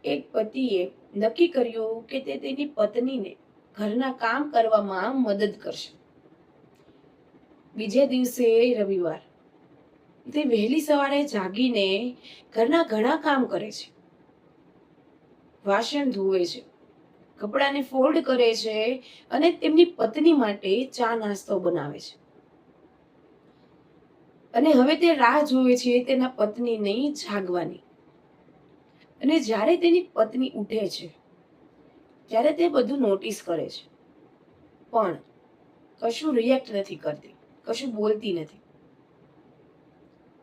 એક પતિએ નક્કી કર્યું કે તે તેની પત્નીને ઘરના કામ કરવામાં મદદ કરશે. બીજે દિવસે રવિવાર, તે વહેલી સવારે જાગીને ઘરના ઘણા કામ કરે છે. વાસણ ધોવે છે, કપડાને ફોલ્ડ કરે છે અને તેમની પત્ની માટે ચા નાસ્તો બનાવે છે. અને હવે તે રાહ જોવે છે તેના પત્નીની જાગવાની. અને જ્યારે તેની પત્ની ઉઠે છે ત્યારે તે બધું નોટિસ કરે છે, પણ કશું રિએક્ટ નથી કરતી, કશું બોલતી નથી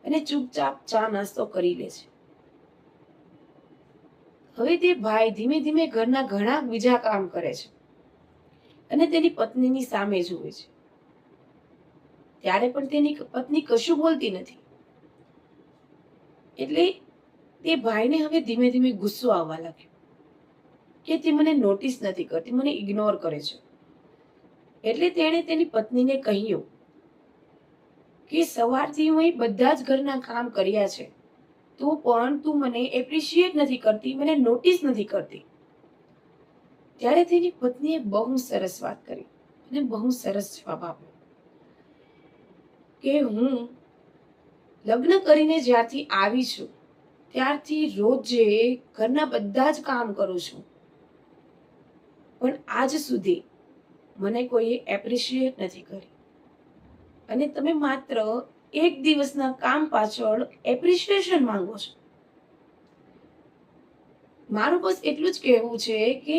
અને ચૂપચાપ ચા નાસ્તો કરી લે છે. હવે તે ભાઈ ધીમે ધીમે ઘરના ઘણા બીજા કામ કરે છે અને તેની પત્નીની સામે જુએ છે. ત્યારે પણ તેની પત્ની કશું બોલતી નથી. એટલે તે ભાઈને હવે ધીમે ધીમે ગુસ્સો આવવા લાગ્યો કે તે મને નોટિસ નથી કરતી, મને ઇગ્નોર કરે છે. એટલે તેણે તેની પત્નીને કહ્યું કે સવારથી મેં બધા જ ઘરના કામ કર્યા છે, તો પણ તું મને એપ્રિશિએટ નથી કરતી, મને નોટિસ નથી કરતી. ત્યારે તેની પત્નીએ બહુ સરસ વાત કરી અને બહુ સરસ જવાબ આપ્યો કે હું લગ્ન કરીને જ્યારથી આવી છું ત્યારથી રોજે ઘરના બધા જ કામ કરું છું, પણ આજ સુધી મને કોઈએ એપ્રિશિએટ નથી કરી અને તમે માત્ર એક દિવસના કામ પાછળ એપ્રિશિએશન માંગો છો. મારું બસ એટલું જ કહેવું છે કે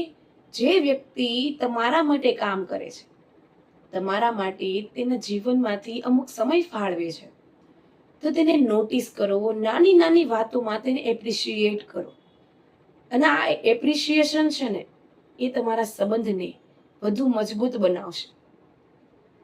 જે વ્યક્તિ તમારા માટે કામ કરે છે, તમારા માટે તેના જીવનમાંથી અમુક સમય ફાળવે છે, તો તેને નોટિસ કરો, નાની નાની વાતોમાં તેને એપ્રિશિએટ કરો. અને આ એપ્રિશિએશન છે ને, એ તમારા સંબંધને વધુ મજબૂત બનાવશે.